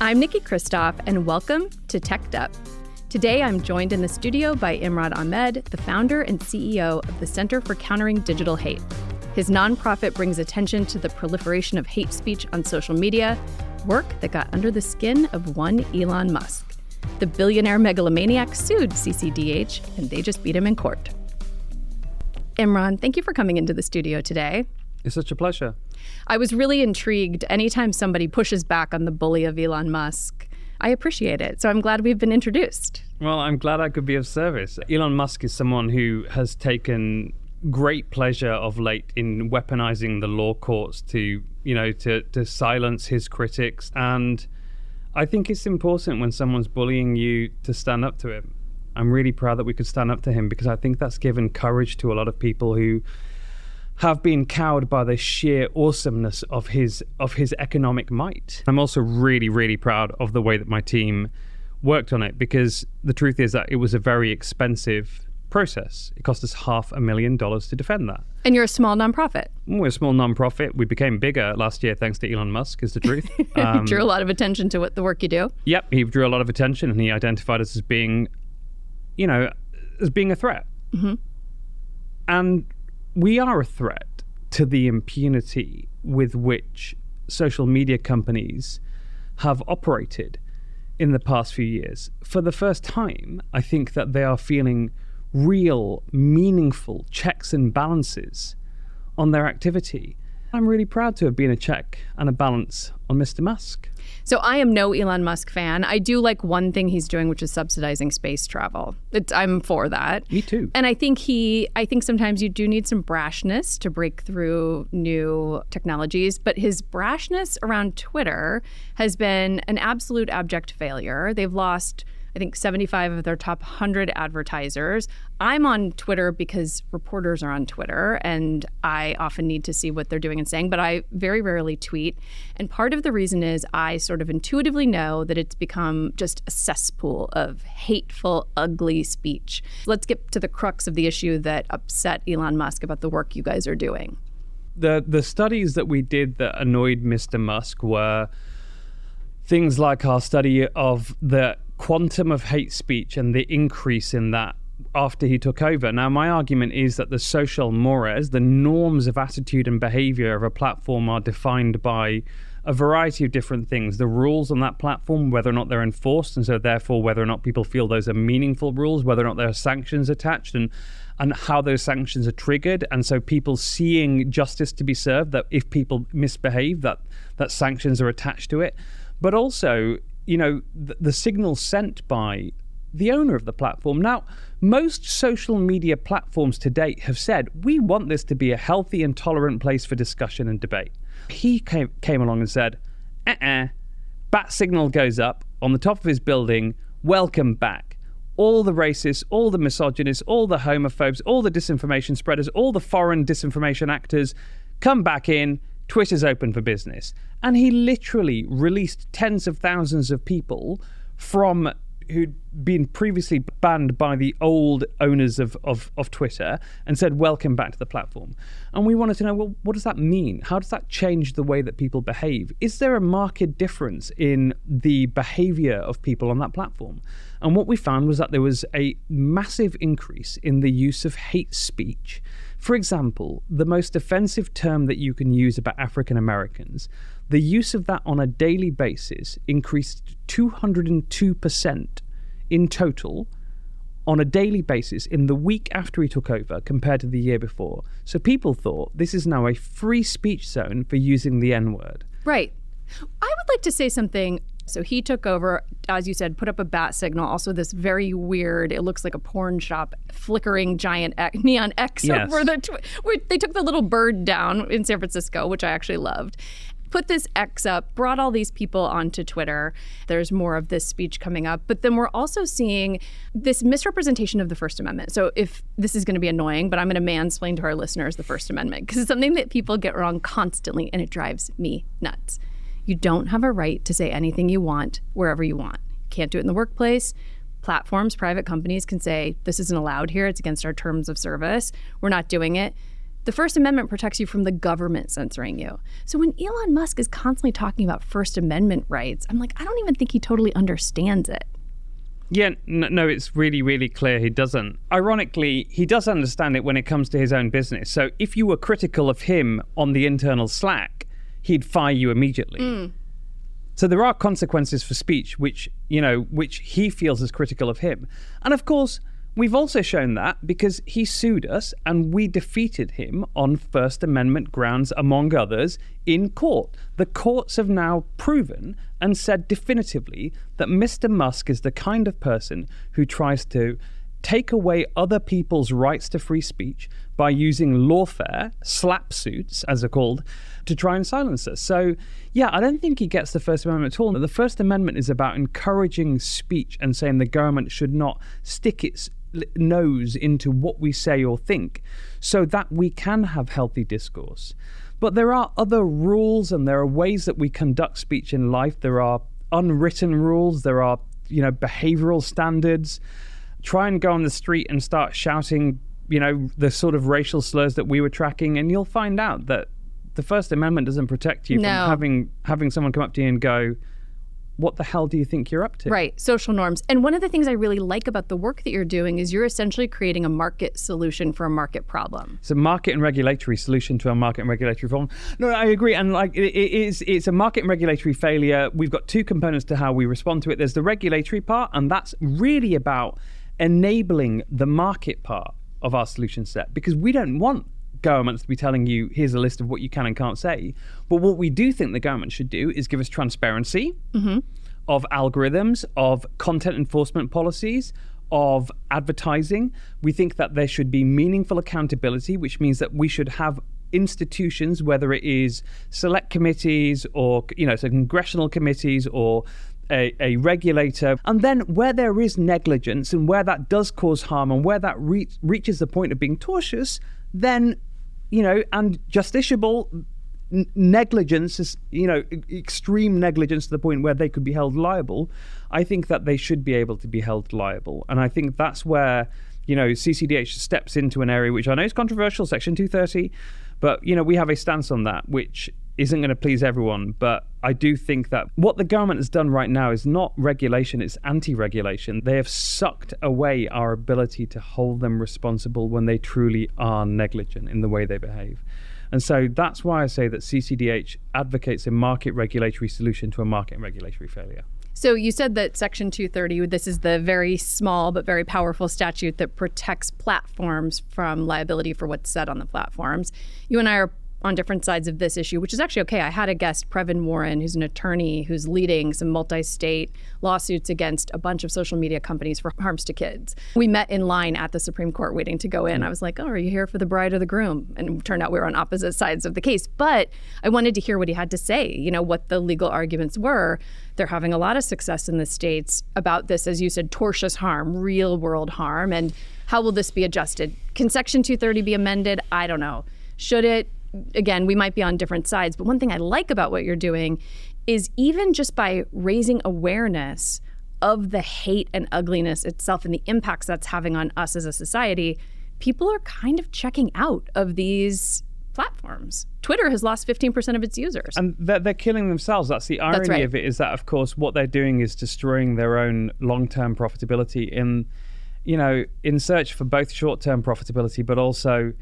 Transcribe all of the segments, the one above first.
I'm Nikki Kristoff, and welcome to Teched Up. Today, I'm joined in the studio by Imran Ahmed, the founder and CEO of the Center for Countering Digital Hate. His nonprofit brings attention to the proliferation of hate speech on social media, work that got under the skin of one Elon Musk. The billionaire megalomaniac sued CCDH, and they just beat him in court. Imran, thank you for coming into the studio today. It's such a pleasure. I was really intrigued. Anytime somebody pushes back on the bully of Elon Musk, I appreciate it. So I'm glad we've been introduced. Well, I'm glad I could be of service. Elon Musk is someone who has taken great pleasure of late in weaponizing the law courts to silence his critics. And I think it's important when someone's bullying you to stand up to him. I'm really proud that we could stand up to him because I think that's given courage to a lot of people who have been cowed by the sheer awesomeness of his economic might. I'm also really, really proud of the way that my team worked on it, because the truth is that it was a very expensive process. It cost us $500,000 to defend that. And you're a small nonprofit. We're a small nonprofit. We became bigger last year thanks to Elon Musk, is the truth. He drew a lot of attention to the work you do. Yep, he drew a lot of attention, and he identified us as being, a threat. Mm-hmm. And we are a threat to the impunity with which social media companies have operated in the past few years. For the first time, I think that they are feeling real, meaningful checks and balances on their activity. I'm really proud to have been a check and a balance on Mr. Musk. So I am no Elon Musk fan. I do like one thing he's doing, which is subsidizing space travel. I'm for that. Me too. And I think sometimes you do need some brashness to break through new technologies. But his brashness around Twitter has been an absolute abject failure. They've lost, I think, 75 of their top 100 advertisers. I'm on Twitter because reporters are on Twitter, and I often need to see what they're doing and saying, but I very rarely tweet. And part of the reason is I sort of intuitively know that it's become just a cesspool of hateful, ugly speech. Let's get to the crux of the issue that upset Elon Musk about the work you guys are doing. The studies that we did that annoyed Mr. Musk were things like our study of the quantum of hate speech and the increase in that after he took over. Now, my argument is that the social mores, the norms of attitude and behavior of a platform, are defined by a variety of different things. The rules on that platform, whether or not they're enforced, and so therefore whether or not people feel those are meaningful rules, whether or not there are sanctions attached, and how those sanctions are triggered. And so people seeing justice to be served, that if people misbehave, that sanctions are attached to it. But also, the signal sent by the owner of the platform. Now, most social media platforms to date have said, we want this to be a healthy and tolerant place for discussion and debate. He came along and said, bat signal goes up on the top of his building, welcome back. All the racists, all the misogynists, all the homophobes, all the disinformation spreaders, all the foreign disinformation actors, come back in. Twitter's open for business. And he literally released tens of thousands of people from who'd been previously banned by the old owners of Twitter and said, welcome back to the platform. And we wanted to know, well, what does that mean? How does that change the way that people behave? Is there a marked difference in the behavior of people on that platform? And what we found was that there was a massive increase in the use of hate speech. For example, the most offensive term that you can use about African Americans, the use of that on a daily basis increased 202% in total on a daily basis in the week after he took over compared to the year before. So people thought this is now a free speech zone for using the N-word. Right. I would like to say something. So he took over, as you said, put up a bat signal, also this very weird, it looks like a porn shop, flickering giant neon X over where they took the little bird down in San Francisco, which I actually loved. Put this X up, brought all these people onto Twitter. There's more of this speech coming up. But then we're also seeing this misrepresentation of the First Amendment. So if this is going to be annoying, but I'm going to mansplain to our listeners the First Amendment, because it's something that people get wrong constantly, and it drives me nuts. You don't have a right to say anything you want wherever you want. You can't do it in the workplace. Platforms, private companies can say, this isn't allowed here. It's against our terms of service. We're not doing it. The First Amendment protects you from the government censoring you. So when Elon Musk is constantly talking about First Amendment rights, I'm like, I don't even think he totally understands it. Yeah, no, it's really, really clear he doesn't. Ironically, he does understand it when it comes to his own business. So if you were critical of him on the internal Slack, he'd fire you immediately. So there are consequences for speech, which he feels is critical of him. And of course, we've also shown that because he sued us and we defeated him on First Amendment grounds, among others, in court. The courts have now proven and said definitively that Mr. Musk is the kind of person who tries to take away other people's rights to free speech by using lawfare, slap suits, as they're called, to try and silence us. So, yeah, I don't think he gets the First Amendment at all. The First Amendment is about encouraging speech and saying the government should not stick its nose into what we say or think so that we can have healthy discourse. But there are other rules and there are ways that we conduct speech in life. There are unwritten rules. There are, behavioral standards. Try and go on the street and start shouting, the sort of racial slurs that we were tracking, and you'll find out that the First Amendment doesn't protect you from having someone come up to you and go, what the hell do you think you're up to? Right, social norms. And one of the things I really like about the work that you're doing is you're essentially creating a market solution for a market problem. It's a market and regulatory solution to a market and regulatory problem. No, I agree. And it's a market and regulatory failure. We've got two components to how we respond to it. There's the regulatory part, and that's really about enabling the market part of our solution set, because we don't want governments to be telling you, here's a list of what you can and can't say. But what we do think the government should do is give us transparency of algorithms, of content enforcement policies, of advertising. We think that there should be meaningful accountability, which means that we should have institutions, whether it is select committees or, so congressional committees or a regulator. And then where there is negligence and where that does cause harm and where that reaches the point of being tortious, then and justiciable negligence is, extreme negligence to the point where they could be held liable. I think that they should be able to be held liable. And I think that's where, CCDH steps into an area which I know is controversial, Section 230, but, we have a stance on that, which isn't going to please everyone. But I do think that what the government has done right now is not regulation, it's anti-regulation. They have sucked away our ability to hold them responsible when they truly are negligent in the way they behave. And so that's why I say that CCDH advocates a market regulatory solution to a market and regulatory failure. So you said that Section 230, this is the very small but very powerful statute that protects platforms from liability for what's said on the platforms. You and I are on different sides of this issue, which is actually okay. I had a guest, Previn Warren, who's an attorney who's leading some multi-state lawsuits against a bunch of social media companies for harms to kids. We met in line at the Supreme Court waiting to go in. I was like, are you here for the bride or the groom? And it turned out we were on opposite sides of the case. But I wanted to hear what he had to say, what the legal arguments were. They're having a lot of success in the states about this, as you said, tortious harm, real world harm. And how will this be adjusted? Can Section 230 be amended? I don't know. Should it? Again, we might be on different sides, but one thing I like about what you're doing is even just by raising awareness of the hate and ugliness itself and the impacts that's having on us as a society, people are kind of checking out of these platforms. Twitter has lost 15% of its users. And they're killing themselves. That's the irony of it, is that, of course, what they're doing is destroying their own long-term profitability in search for both short-term profitability, but also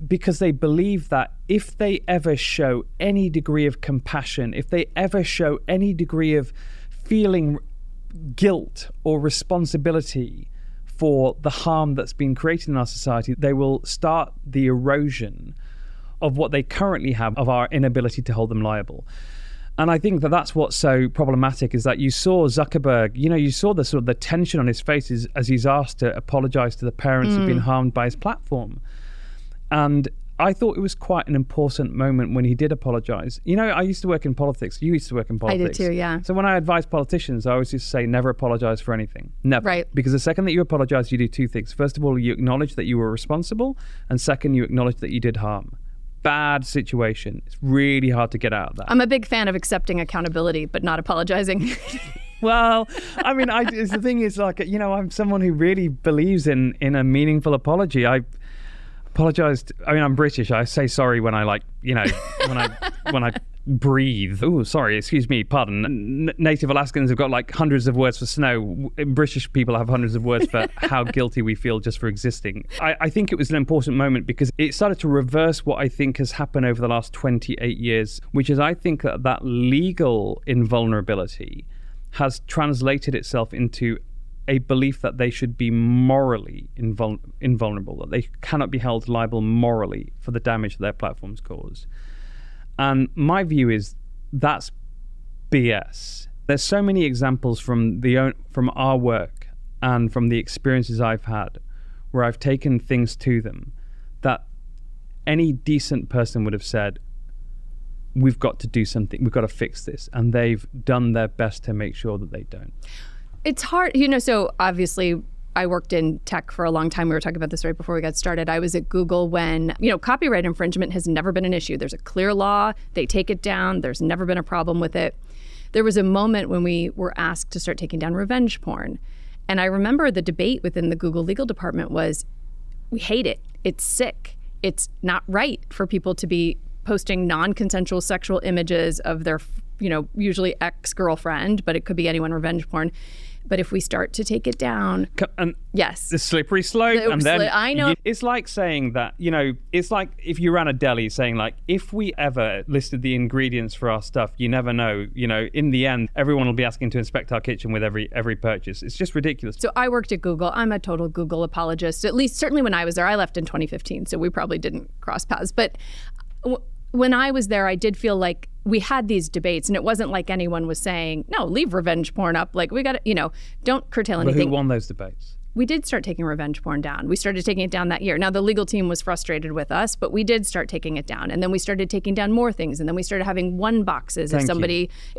because they believe that if they ever show any degree of compassion, if they ever show any degree of feeling guilt or responsibility for the harm that's been created in our society, they will start the erosion of what they currently have of our inability to hold them liable. And I think that that's what's so problematic, is that you saw Zuckerberg, you saw the sort of the tension on his face as he's asked to apologize to the parents who've been harmed by his platform. And I thought it was quite an important moment when he did apologize. I used to work in politics. You used to work in politics. I did too, yeah. So when I advise politicians, I always used to say, never apologize for anything. Never. Right. Because the second that you apologize, you do two things. First of all, you acknowledge that you were responsible. And second, you acknowledge that you did harm. Bad situation. It's really hard to get out of that. I'm a big fan of accepting accountability, but not apologizing. Well, I mean, the thing is, I'm someone who really believes in a meaningful apology. Apologized. I mean, I'm British. I say sorry when I when I breathe. Oh, sorry. Excuse me. Pardon. Native Alaskans have got like hundreds of words for snow. British people have hundreds of words for how guilty we feel just for existing. I think it was an important moment because it started to reverse what I think has happened over the last 28 years, which is I think that legal invulnerability has translated itself into a belief that they should be morally invulnerable, that they cannot be held liable morally for the damage that their platforms cause. And my view is that's BS. There's so many examples from our work and from the experiences I've had where I've taken things to them that any decent person would have said, we've got to do something, we've got to fix this. And they've done their best to make sure that they don't. It's hard, so obviously I worked in tech for a long time. We were talking about this right before we got started. I was at Google when, copyright infringement has never been an issue. There's a clear law. They take it down. There's never been a problem with it. There was a moment when we were asked to start taking down revenge porn. And I remember the debate within the Google legal department was, we hate it. It's sick. It's not right for people to be posting non-consensual sexual images of their, usually ex-girlfriend, but it could be anyone, revenge porn. But if we start to take it down, yes, the slippery slope, and then I know it's like saying that it's like if you ran a deli saying like, if we ever listed the ingredients for our stuff, you never know. In the end, everyone will be asking to inspect our kitchen with every purchase. It's just ridiculous. So I worked at Google. I'm a total Google apologist. At least certainly when I was there, I left in 2015, so we probably didn't cross paths. But when I was there, I did feel like we had these debates, and it wasn't like anyone was saying, no, leave revenge porn up. Like, we got to, don't curtail anything. But who won those debates? We did start taking revenge porn down. We started taking it down that year. Now, the legal team was frustrated with us, but we did start taking it down. And then we started taking down more things. And then we started having one boxes. If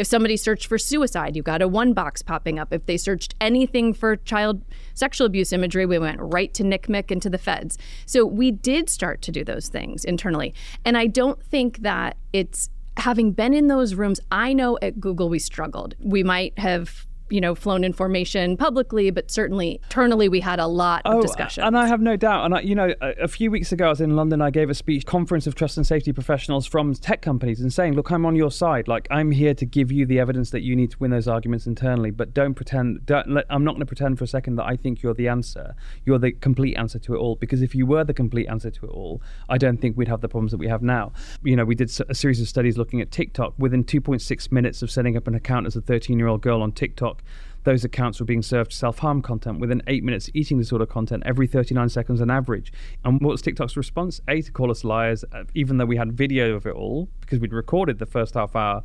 somebody searched for suicide, you got a one box popping up. If they searched anything for child sexual abuse imagery, we went right to NCMEC and to the feds. So we did start to do those things internally. And I don't think that it's, having been in those rooms, I know at Google we struggled. We might have flown information publicly, but certainly internally we had a lot of discussions. And I have no doubt. And a few weeks ago I was in London. I gave a speech, conference of trust and safety professionals from tech companies, and saying, look, I'm on your side. Like, I'm here to give you the evidence that you need to win those arguments internally. But I'm not going to pretend for a second that I think you're the answer. You're the complete answer to it all. Because if you were the complete answer to it all, I don't think we'd have the problems that we have now. We did a series of studies looking at TikTok. Within 2.6 minutes of setting up an account as a 13-year-old girl on TikTok, those accounts were being served self-harm content. Within 8 minutes, eating disorder content every 39 seconds on average. And what was TikTok's response? A, to call us liars, even though we had video of it all, because we'd recorded the first half hour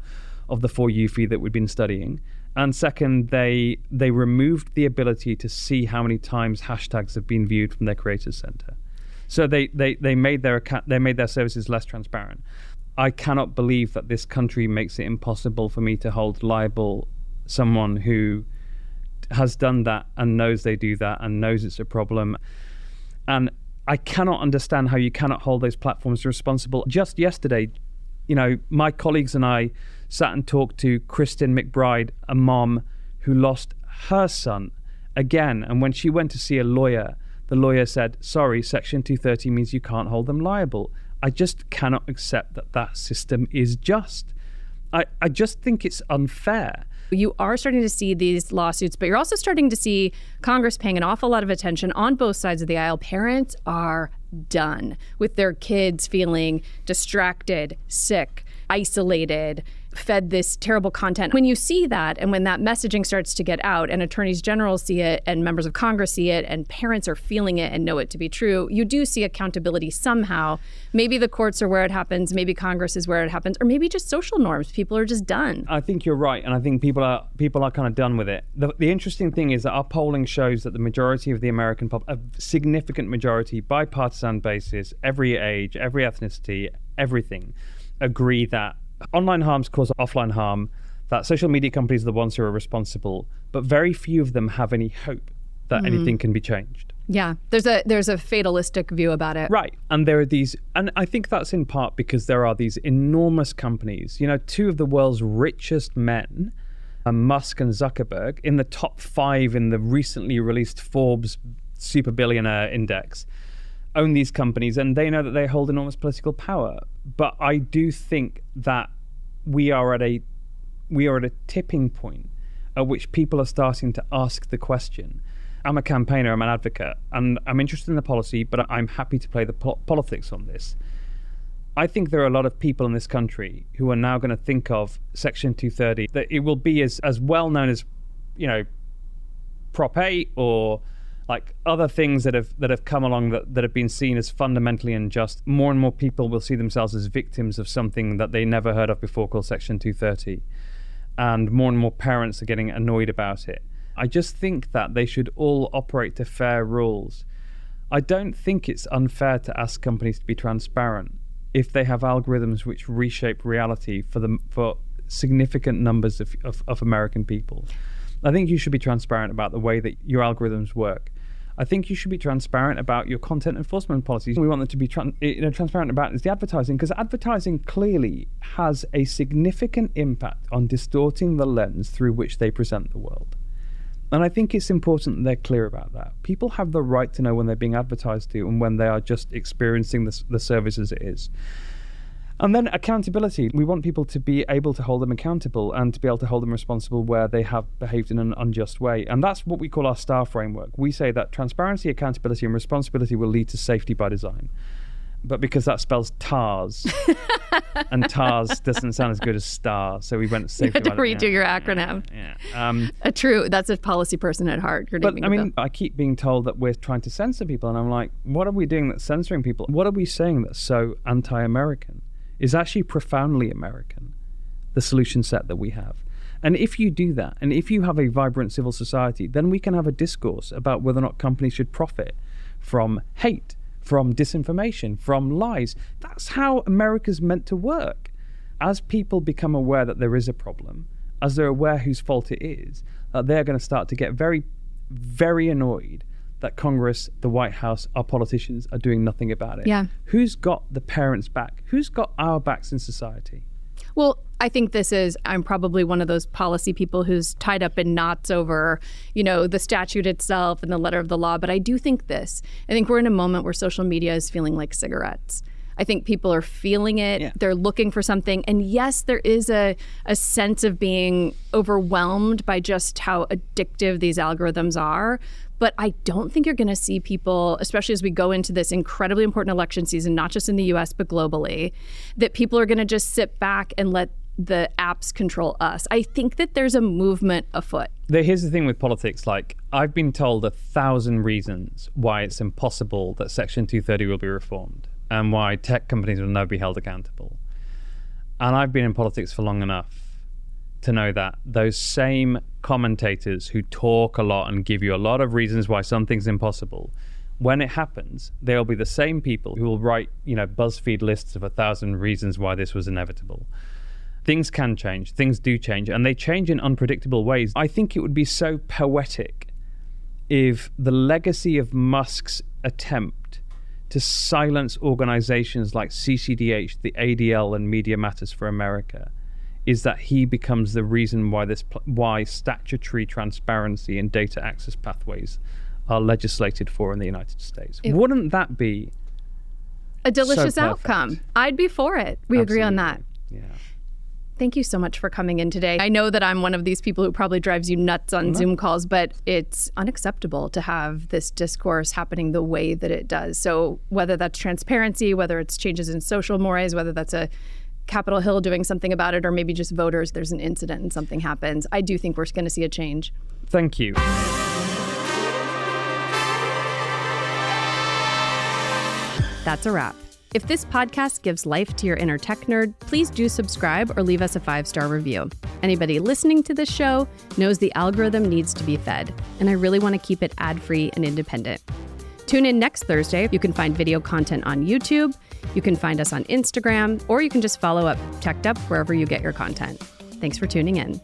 of the For You feed that we'd been studying. And second, they removed the ability to see how many times hashtags have been viewed from their creators center. So they made their services less transparent. I cannot believe that this country makes it impossible for me to hold liable someone who has done that and knows they do that and knows it's a problem. And I cannot understand how you cannot hold those platforms responsible. Just yesterday, my colleagues and I sat and talked to Kristen McBride, a mom who lost her son again. And when she went to see a lawyer, the lawyer said, sorry, Section 230 means you can't hold them liable. I just cannot accept that system is just. I just think it's unfair. You are starting to see these lawsuits, but you're also starting to see Congress paying an awful lot of attention on both sides of the aisle. Parents are done with their kids feeling distracted, sick, isolated, fed this terrible content. When you see that, and when that messaging starts to get out, and attorneys general see it, and members of Congress see it, and parents are feeling it and know it to be true, you do see accountability somehow. Maybe the courts are where it happens, maybe Congress is where it happens, or maybe just social norms. People are just done. I think you're right, and I think people are kind of done with it. The interesting thing is that our polling shows that the majority of the American a significant majority, bipartisan basis, every age, every ethnicity, everything, agree that online harms cause offline harm, that social media companies are the ones who are responsible, but very few of them have any hope that anything can be changed. Yeah, there's a fatalistic view about it. Right, and there are these, and I think that's in part because there are these enormous companies, two of the world's richest men, Musk and Zuckerberg, in the top 5 in the recently released Forbes super billionaire index, own these companies, and they know that they hold enormous political power. But I do think that we are at a tipping point at which people are starting to ask the question. I'm a campaigner, I'm an advocate, and I'm interested in the policy, but I'm happy to play the politics on this. I think there are a lot of people in this country who are now going to think of Section 230, that it will be as well known as, Prop 8 or like other things that have come along that have been seen as fundamentally unjust. More and more people will see themselves as victims of something that they never heard of before called Section 230. And more parents are getting annoyed about it. I just think that they should all operate to fair rules. I don't think it's unfair to ask companies to be transparent if they have algorithms which reshape reality for significant numbers of American people. I think you should be transparent about the way that your algorithms work. I think you should be transparent about your content enforcement policies. We want them to be transparent about is the advertising, because advertising clearly has a significant impact on distorting the lens through which they present the world. And I think it's important that they're clear about that. People have the right to know when they're being advertised to and when they are just experiencing the service as it is. And then accountability. We want people to be able to hold them accountable and to be able to hold them responsible where they have behaved in an unjust way. And that's what we call our STAR framework. We say that transparency, accountability, and responsibility will lead to safety by design. But because that spells TARS, and TARS doesn't sound as good as STAR, so we went safety. You had to redo your acronym. Yeah. That's a policy person at heart. I keep being told that we're trying to censor people, and I'm like, what are we doing that's censoring people? What are we saying that's so anti-American? Is actually profoundly American, the solution set that we have. And if you do that, and if you have a vibrant civil society, then we can have a discourse about whether or not companies should profit from hate, from disinformation, from lies. That's how America's meant to work. As people become aware that there is a problem, as they're aware whose fault it is, they're going to start to get very, very annoyed that Congress, the White House, our politicians are doing nothing about it. Yeah. Who's got the parents' back? Who's got our backs in society? Well, I think I'm probably one of those policy people who's tied up in knots over, the statute itself and the letter of the law. But I do think I think we're in a moment where social media is feeling like cigarettes. I think people are feeling it. Yeah. They're looking for something. And yes, there is a sense of being overwhelmed by just how addictive these algorithms are. But I don't think you're going to see people, especially as we go into this incredibly important election season, not just in the US, but globally, that people are going to just sit back and let the apps control us. I think that there's a movement afoot. Here's the thing with politics. I've been told 1,000 reasons why it's impossible that Section 230 will be reformed and why tech companies will never be held accountable. And I've been in politics for long enough to know that those same commentators who talk a lot and give you a lot of reasons why something's impossible, when it happens, they'll be the same people who will write, BuzzFeed lists of 1,000 reasons why this was inevitable. Things can change, things do change, and they change in unpredictable ways. I think it would be so poetic if the legacy of Musk's attempt to silence organizations like CCDH, the ADL, and Media Matters for America is that he becomes the reason why statutory transparency and data access pathways are legislated for in the United States. Wouldn't that be a delicious outcome? I'd be for it. We agree on that. Yeah. Thank you so much for coming in today. I know that I'm one of these people who probably drives you nuts on Zoom calls, but it's unacceptable to have this discourse happening the way that it does. So whether that's transparency, whether it's changes in social mores, whether that's a Capitol Hill doing something about it, or maybe just voters, there's an incident and something happens, I do think we're going to see a change. Thank you. That's a wrap. If this podcast gives life to your inner tech nerd, please do subscribe or leave us a 5-star review. Anybody listening to this show knows the algorithm needs to be fed, and I really want to keep it ad-free and independent. Tune in next Thursday. You can find video content on YouTube, you can find us on Instagram, or you can just follow up Teched Up wherever you get your content. Thanks for tuning in.